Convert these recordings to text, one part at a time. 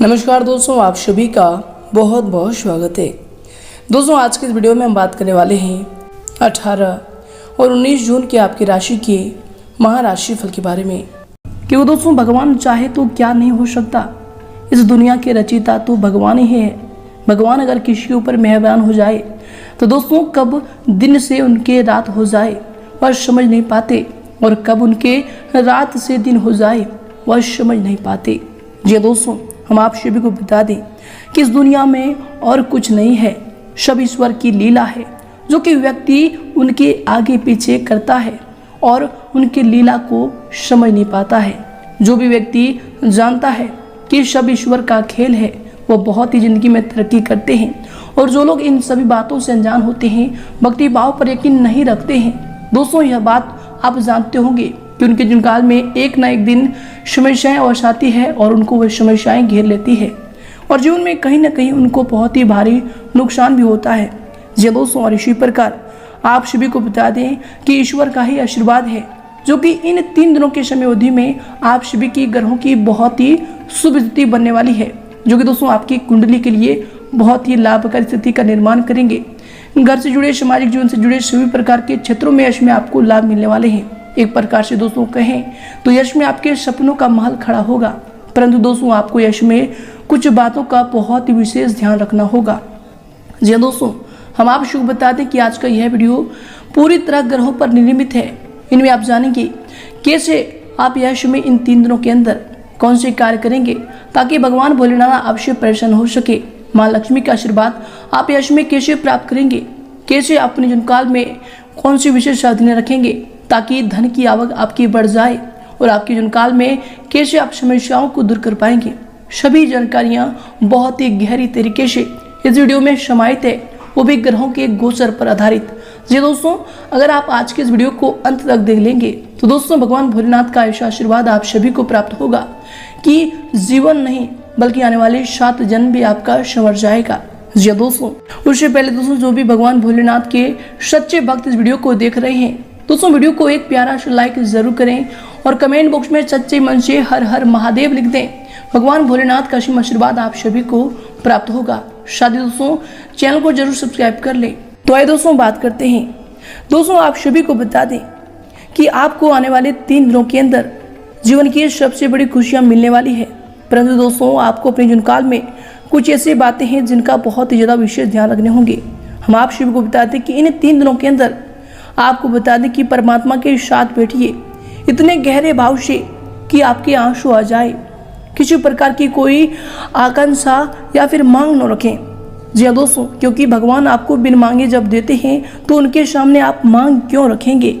नमस्कार दोस्तों, आप सभी का बहुत बहुत स्वागत है। दोस्तों, आज के इस वीडियो में हम बात करने वाले हैं 18 और 19 जून के आपकी राशि के महाराशि फल के बारे में। क्योंकि दोस्तों, भगवान चाहे तो क्या नहीं हो सकता। इस दुनिया के रचयिता तो भगवान ही है। भगवान अगर किसी के ऊपर मेहरबान हो जाए तो दोस्तों कब दिन से उनके रात हो जाए वह समझ नहीं पाते, और कब उनके रात से दिन हो जाए वह समझ नहीं पाते। जी दोस्तों, हम आप सभी को बता दें कि इस दुनिया में और कुछ नहीं है, सब ईश्वर की लीला है, जो कि व्यक्ति उनके आगे पीछे करता है और उनके लीला को समझ नहीं पाता है। जो भी व्यक्ति जानता है कि सब ईश्वर का खेल है, वो बहुत ही जिंदगी में तरक्की करते हैं। और जो लोग इन सभी बातों से अनजान होते हैं, भक्ति भाव पर यकीन नहीं रखते हैं, दोस्तों यह बात आप जानते होंगे कि उनके जीवन काल में एक ना एक दिन समस्याएं अवश्य आती है और उनको वह समस्याएं घेर लेती है, और जीवन में कहीं ना कहीं उनको बहुत ही भारी नुकसान भी होता है। जी दोस्तों, और इसी प्रकार आप सभी को बता दें कि ईश्वर का ही आशीर्वाद है, जो कि इन 3 दिनों के समय अवधि में आप सभी की ग्रहों की बहुत ही शुभ स्थिति बनने वाली है, जो कि दोस्तों आपकी कुंडली के लिए बहुत ही लाभकारी स्थिति का निर्माण करेंगे। घर से जुड़े, सामाजिक जीवन से जुड़े सभी प्रकार के क्षेत्रों में यश में आपको लाभ मिलने वाले हैं। एक प्रकार से दोस्तों कहें तो यश में आपके सपनों का महल खड़ा होगा, परंतु दोस्तों आपको यश में कुछ बातों का बहुत ही विशेष ध्यान रखना होगा। जी दोस्तों, हम आप शुभ बता दें कि आज का यह वीडियो पूरी तरह ग्रहों पर निर्मित है। इनमें आप जानेंगे कैसे आप यश में इन 3 दिनों के अंदर कौन से कार्य करेंगे ताकि भगवान भोलेनाथ आपसे प्रसन्न हो सके। माँ लक्ष्मी का आशीर्वाद आप यश में कैसे प्राप्त करेंगे, कैसे अपने जीवन काल में कौन सी विशेष साधनें रखेंगे ताकि धन की आवक आपकी बढ़ जाए, और आपके जीवन काल में कैसे आप समस्याओं को दूर कर पाएंगे। सभी जानकारियां बहुत ही गहरी तरीके से इस वीडियो में समाहित है, वो भी ग्रहों के गोचर पर आधारित। जी दोस्तों, अगर आप आज के इस वीडियो को अंत तक देख लेंगे तो दोस्तों भगवान भोलेनाथ का ऐसा आशीर्वाद आप सभी को प्राप्त होगा कि जीवन नहीं बल्कि आने वाले 7 जन्म भी आपका संवर जाएगा। जी दोस्तों, उससे पहले दोस्तों जो भी भगवान भोलेनाथ के सच्चे भक्त इस वीडियो को देख रहे हैं, दोस्तों वीडियो को एक प्यारा सा लाइक जरूर करें और कमेंट बॉक्स में सच्चे मन से हर हर महादेव लिख दें। भगवान भोलेनाथ का असीम आशीर्वाद आप सभी को प्राप्त होगा। शादी दोस्तों चैनल को जरूर सब्सक्राइब कर लें। तो आइए दोस्तों बात करते हैं। दोस्तों आप सभी को बता दें कि आपको आने वाले 3 दिनों के अंदर जीवन की सबसे बड़ी खुशियां मिलने वाली है, परंतु दोस्तों आपको अपने जीवन काल में कुछ ऐसी बातें हैं जिनका बहुत ही ज्यादा विशेष ध्यान रखने होंगे। हम आप सभी को बता दें कि इन 3 दिनों के अंदर आपको बता दें कि परमात्मा के साथ बैठिए इतने गहरे भाव से कि आपके आंसू आ जाए। किसी प्रकार की कोई आकांक्षा या फिर मांग न रखें। जी हाँ दोस्तों, क्योंकि भगवान आपको बिन मांगे जब देते हैं तो उनके सामने आप मांग क्यों रखेंगे।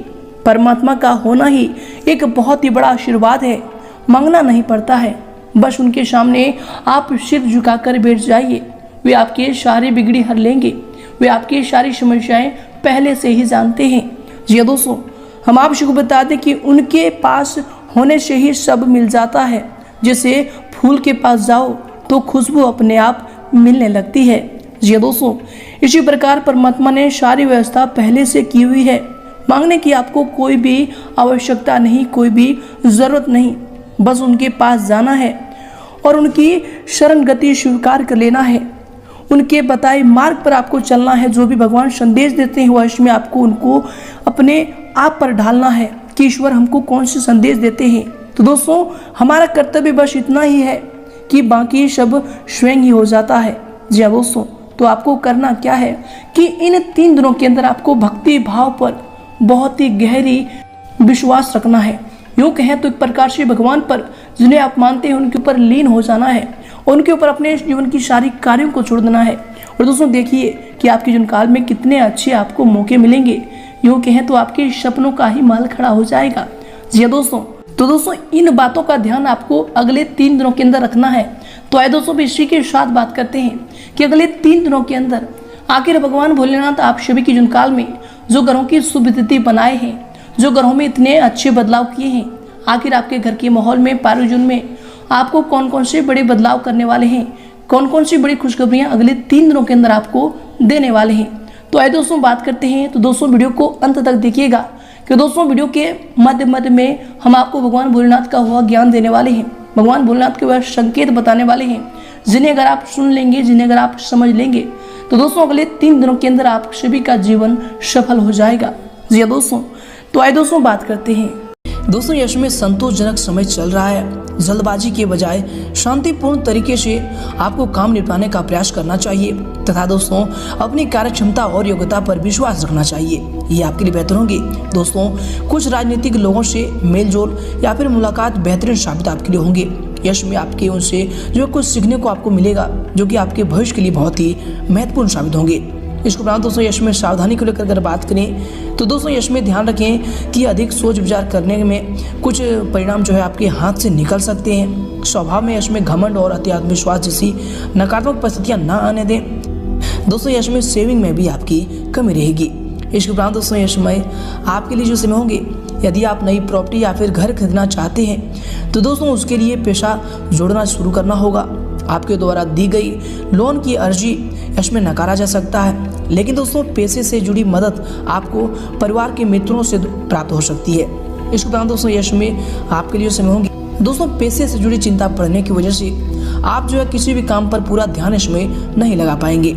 परमात्मा का होना ही एक बहुत ही बड़ा आशीर्वाद है। मांगना नहीं पड़ता है, बस उनके सामने आप सिर झुकाकर बैठ जाइए। वे आपकी सारी बिगड़ी हर लेंगे। वे आपकी सारी समस्याएं पहले से ही जानते हैं। जी दोस्तों, हम आप सबको बता दें कि उनके पास होने से ही सब मिल जाता है। जैसे फूल के पास जाओ तो खुशबू अपने आप मिलने लगती है। जी दोस्तों, इसी प्रकार परमात्मा ने सारी व्यवस्था पहले से की हुई है। मांगने की आपको कोई भी आवश्यकता नहीं, कोई भी जरूरत नहीं, बस उनके पास जाना है और उनकी शरण गति स्वीकार कर लेना है। उनके बताए मार्ग पर आपको चलना है। जो भी भगवान संदेश देते हैं वह इसमें आपको उनको अपने आप पर ढालना है कि ईश्वर हमको कौन से संदेश देते हैं। तो दोस्तों हमारा कर्तव्य बस इतना ही है कि बाकी सब स्वयं ही हो जाता है। जी हाँ दोस्तों, तो आपको करना क्या है कि इन 3 दिनों के अंदर आपको भक्ति भाव पर बहुत ही गहरी विश्वास रखना है। यूँ कहें तो एक प्रकार से भगवान पर जिन्हें आप मानते हैं उनके ऊपर लीन हो जाना है, उनके ऊपर अपने जीवन की सारी कार्यों को छोड़ देना है। और दोस्तों देखिए कि आपके जीवन काल में कितने अच्छे आपको मौके मिलेंगे। यूँ कहें तो आपके सपनों का ही महल खड़ा हो जाएगा। जी दोस्तों, तो दोस्तों इन बातों का ध्यान आपको अगले 3 दिनों के अंदर रखना है। तो आइए दोस्तों इसी के साथ बात करते हैं कि अगले 3 दिनों के अंदर आखिर भगवान भोलेनाथ आप सभी के जीवन काल में जो ग्रहों की शुभ स्थिति बनाए हैं, जो ग्रहों में इतने अच्छे बदलाव किए हैं, आखिर आपके घर के माहौल में पारिजन में आपको कौन कौन से बड़े बदलाव करने वाले हैं, कौन कौन सी बड़ी खुशखबरियां अगले 3 दिनों के अंदर आपको देने वाले हैं। तो आइए दोस्तों बात करते हैं। तो दोस्तों वीडियो को अंत तक देखिएगा कि दोस्तों वीडियो के मध्य में हम आपको भगवान भोलेनाथ का हुआ ज्ञान देने वाले हैं। भगवान भोलेनाथ के वह संकेत बताने वाले हैं जिन्हें अगर आप सुन लेंगे, जिन्हें अगर आप समझ लेंगे तो दोस्तों अगले 3 दिनों के अंदर आप सभी का जीवन सफल हो जाएगा। जी हाँ दोस्तों, तो आइए दोस्तों बात करते हैं। दोस्तों यश में संतोषजनक समय चल रहा है। जल्दबाजी के बजाय शांतिपूर्ण तरीके से आपको काम निपटाने का प्रयास करना चाहिए तथा दोस्तों अपनी कार्यक्षमता और योग्यता पर विश्वास रखना चाहिए। ये आपके लिए बेहतर होंगे। दोस्तों कुछ राजनीतिक लोगों से मेलजोल या फिर मुलाकात बेहतरीन साबित आपके लिए होंगे। यश में आपके उनसे जो कुछ सीखने को आपको मिलेगा जो कि आपके भविष्य के लिए बहुत ही महत्वपूर्ण साबित होंगे। इसके उपरांत दोस्तों यश में सावधानी को लेकर अगर बात करें तो दोस्तों यश में ध्यान रखें कि अधिक सोच विचार करने में कुछ परिणाम जो है आपके हाथ से निकल सकते हैं। स्वभाव में यश में घमंड और अति आत्मविश्वास जैसी नकारात्मक परिस्थितियां ना आने दें। दोस्तों यश में सेविंग में भी आपकी कमी रहेगी। इसके उपरांत दोस्तों यश में आपके लिए जो समय होंगे, यदि आप नई प्रॉपर्टी या फिर घर खरीदना चाहते हैं तो दोस्तों उसके लिए पैसा जोड़ना शुरू करना होगा। आपके द्वारा दी गई लोन की अर्जी यश में नकारा जा सकता है, लेकिन दोस्तों पैसे से जुड़ी मदद आपको परिवार के मित्रों से प्राप्त हो सकती है। इसके उपरांत दोस्तों यश में आपके लिए समय होंगे। दोस्तों पैसे से जुड़ी चिंता बढ़ने की वजह से आप जो है किसी भी काम पर पूरा ध्यान इसमें नहीं लगा पाएंगे।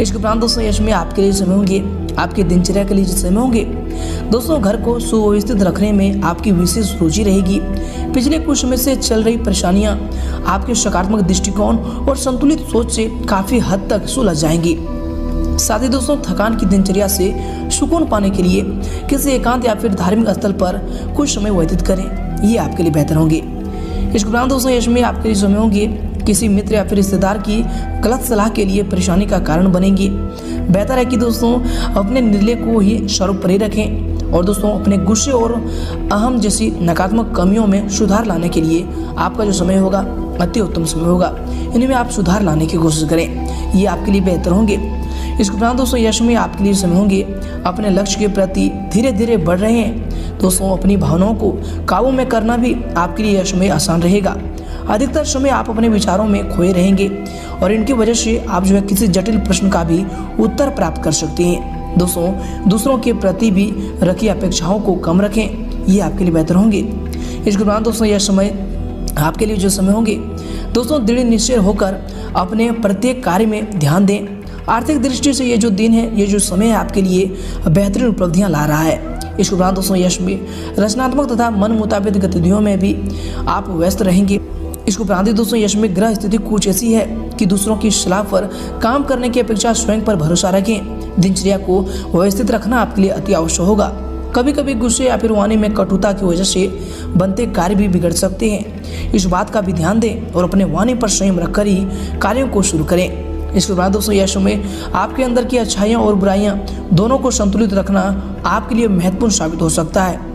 इसके उपरांत दोस्तों यश में आपके लिए समय होंगे, आपके दिनचर्या के लिए समय होंगे। दोस्तों घर को सुव्यवस्थित रखने में आपकी विशेष रुचि रहेगी। पिछले कुछ समय से चल रही परेशानियां आपके सकारात्मक दृष्टिकोण और संतुलित सोच से काफी हद तक सुलझ जाएंगी। साथ ही दोस्तों थकान की दिनचर्या से सुकून पाने के लिए किसी एकांत या फिर धार्मिक स्थल पर कुछ समय व्यतीत करें, ये आपके लिए बेहतर होंगे। इसके उपरांत दोस्तों यश में आपके लिए समय होंगे किसी मित्र या फिर रिश्तेदार की गलत सलाह के लिए परेशानी का कारण बनेंगी। बेहतर है कि दोस्तों अपने निर्णय को ही सर्वोपरि रखें और दोस्तों अपने गुस्से और अहम जैसी नकारात्मक कमियों में सुधार लाने के लिए आपका जो समय होगा अति उत्तम समय होगा। इनमें आप सुधार लाने की कोशिश करें, ये आपके लिए बेहतर होंगे। इसके उपरांत दोस्तों यश में आपके लिए समय होंगे अपने लक्ष्य के प्रति धीरे धीरे बढ़ रहे हैं। दोस्तों अपनी भावनाओं को काबू में करना भी आपके लिए यश में आसान रहेगा। अधिकतर समय आप अपने विचारों में खोए रहेंगे और इनकी वजह से आप जो है किसी जटिल प्रश्न का भी उत्तर प्राप्त कर सकते हैं। दोस्तों दूसरों के प्रति भी रखी अपेक्षाओं को कम रखें, ये आपके लिए बेहतर होंगे। इसके उपरांत दोस्तों यह समय आपके लिए जो समय होंगे दोस्तों दृढ़ निश्चय होकर अपने प्रत्येक कार्य में ध्यान दें। आर्थिक दृष्टि से ये जो दिन है, ये जो समय है आपके लिए बेहतरीन उपलब्धियां ला रहा है। इसके उपरांत दोस्तों यश में रचनात्मक तथा मन मुताबिक गतिविधियों में भी आप व्यस्त रहेंगे। इसके उपरांत दोस्तों यश में ग्रह स्थिति कुछ ऐसी है कि दूसरों की सलाह पर काम करने की अपेक्षा स्वयं पर भरोसा रखें। दिनचर्या को व्यवस्थित रखना आपके लिए अति आवश्यक होगा। कभी कभी गुस्से या फिर वाणी में कटुता की वजह से बनते कार्य भी बिगड़ सकते हैं। इस बात का भी ध्यान दें और अपने वाणी पर संयम रखकर ही कार्यों को शुरू करें। इसके बाद दोस्तों यश में आपके अंदर की अच्छाइयाँ और बुराइयाँ दोनों को संतुलित रखना आपके लिए महत्वपूर्ण साबित हो सकता है।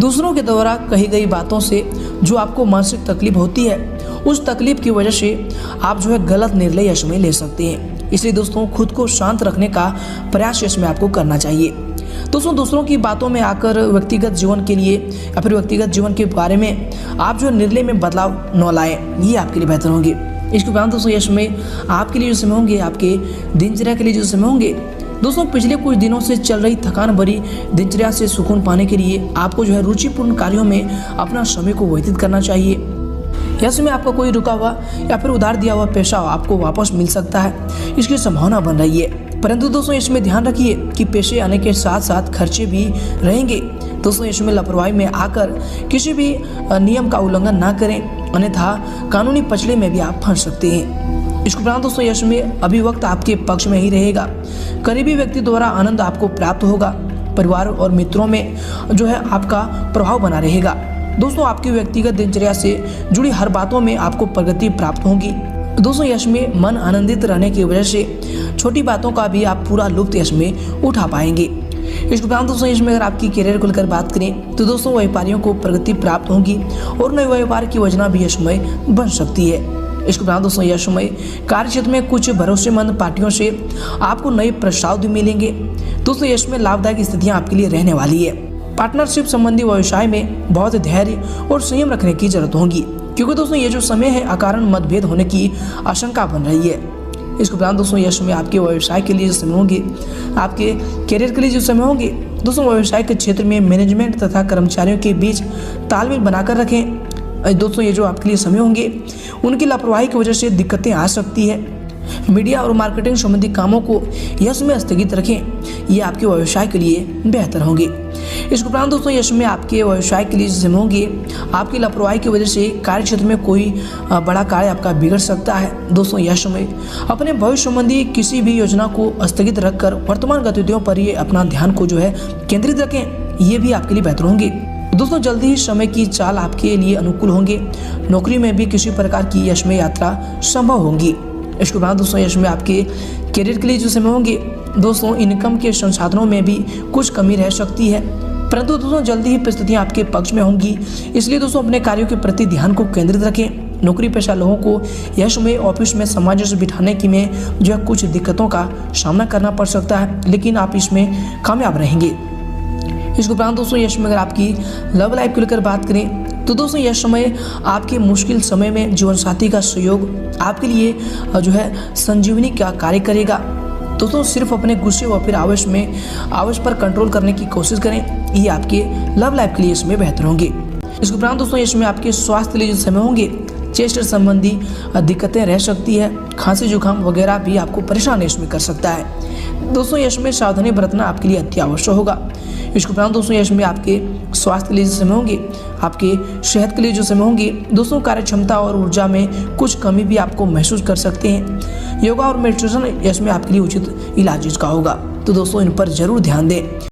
दूसरों के द्वारा कही गई बातों से जो आपको मानसिक तकलीफ होती है, उस तकलीफ की वजह से आप जो है गलत निर्णय यश में ले सकते हैं। इसलिए दोस्तों खुद को शांत रखने का प्रयास यश में आपको करना चाहिए। दोस्तों दूसरों की बातों में आकर व्यक्तिगत जीवन के लिए या फिर व्यक्तिगत जीवन के बारे में आप जो निर्णय में बदलाव न लाएं, ये आपके लिए बेहतर होंगे। इसके बाद दोस्तों यश में आपके लिए जो समय होंगे, आपके दिनचर्या के लिए जो समय होंगे दोस्तों पिछले कुछ दिनों से चल रही थकान भरी दिनचर्या से सुकून पाने के लिए आपको जो है रुचिपूर्ण कार्यों में अपना समय को व्यतीत करना चाहिए। यश में आपका कोई रुका हुआ या फिर उधार दिया हुआ पैसा आपको वापस मिल सकता है, इसकी संभावना बन रही है। परंतु दोस्तों इसमें ध्यान रखिए कि पैसे आने के साथ साथ खर्चे भी रहेंगे। दोस्तों इसमें लापरवाही में आकर किसी भी नियम का उल्लंघन ना करें, अन्यथा कानूनी पचड़े में भी आप फंस सकते हैं। इसके उपरांत दोस्तों यश में अभी वक्त आपके पक्ष में ही रहेगा। करीबी व्यक्ति द्वारा आनंद आपको प्राप्त होगा। परिवार और मित्रों में जो है आपका प्रभाव बना रहेगा। दोस्तों आपकी व्यक्तिगत दिनचर्या से जुड़ी हर बातों में आपको प्रगति प्राप्त होगी। दोस्तों यश में मन आनंदित रहने की वजह से छोटी बातों का भी आप पूरा लुत्फ यश में उठा पाएंगे। इसके उपरांत दोस्तों यश में अगर आपकी करियर को लेकर बात करें तो दोस्तों व्यापारियों को प्रगति प्राप्त होगी और नए व्यापार की योजना भी यशमय बन सकती है। इसके उपरांत दोस्तों यशमय कार्य क्षेत्र में कुछ भरोसेमंद पार्टियों से आपको नए प्रस्ताव भी मिलेंगे। दोस्तों यश में लाभदायक स्थितियां आपके लिए रहने वाली है। पार्टनरशिप संबंधी व्यवसाय में बहुत धैर्य और संयम रखने की जरूरत होगी, क्योंकि दोस्तों ये जो समय है अकारण मतभेद होने की आशंका बन रही है। इसके उपरांत दोस्तों यश में आपके व्यवसाय के लिए जो समय होंगे, आपके करियर के लिए जो समय होंगे दोस्तों व्यवसाय के क्षेत्र में मैनेजमेंट तथा कर्मचारियों के बीच तालमेल बनाकर रखें। दोस्तों ये जो आपके लिए समय होंगे उनकी लापरवाही की वजह से दिक्कतें आ सकती है। मीडिया और मार्केटिंग संबंधी कामों को यश में स्थगित रखें, ये आपके व्यवसाय के लिए बेहतर होंगे। इसके उपरांत दोस्तों यश में आपके व्यवसाय के लिए समय होंगे आपकी लापरवाही की वजह से कार्य क्षेत्र में कोई बड़ा कार्य आपका बिगड़ सकता है। दोस्तों यश में अपने भविष्य संबंधी किसी भी योजना को स्थगित रखकर वर्तमान गतिविधियों पर ही अपना ध्यान को केंद्रित रखें, ये भी आपके लिए बेहतर होंगे। दोस्तों जल्दी ही समय की चाल आपके लिए अनुकूल होंगे। नौकरी में भी किसी प्रकार की यश में यात्रा संभव होगी। इसके बाद दोस्तों यश में आपके करियर के लिए जो समय होंगे दोस्तों इनकम के संसाधनों में भी कुछ कमी रह सकती है, परंतु दोस्तों जल्दी ही परिस्थितियां आपके पक्ष में होंगी। इसलिए दोस्तों अपने कार्यों के प्रति ध्यान को केंद्रित रखें। नौकरी पेशा लोगों को यश में ऑफिस में समाज से बिठाने की में कुछ दिक्कतों का सामना करना पड़ सकता है, लेकिन आप इसमें कामयाब रहेंगे। इसके उपरांत दोस्तों यश में अगर आपकी लव लाइफ को लेकर बात करें तो दोस्तों यह समय आपके मुश्किल समय में जीवन साथी का सहयोग आपके लिए संजीवनी का कार्य करेगा। दोस्तों सिर्फ अपने गुस्से व फिर आवेश पर कंट्रोल करने की कोशिश करें, ये आपके लव लाइफ के लिए इसमें बेहतर होंगे। इसके उपरांत दोस्तों इसमें आपके स्वास्थ्य के लिए जो समय होंगे चेस्ट संबंधी दिक्कतें रह सकती है, खांसी जुकाम वगैरह भी आपको परेशान इसमें कर सकता है। दोस्तों यश में सावधानी बरतना आपके लिए अति आवश्यक होगा। इसके उपरांत दोस्तों यश में आपके स्वास्थ्य के लिए जो समय होंगे आपके सेहत के लिए जो समय होंगे दोस्तों कार्य क्षमता और ऊर्जा में कुछ कमी भी आपको महसूस कर सकते हैं। योगा और मेडिटेशन यश में आपके लिए उचित इलाज इसका होगा, तो दोस्तों इन पर जरूर ध्यान दें।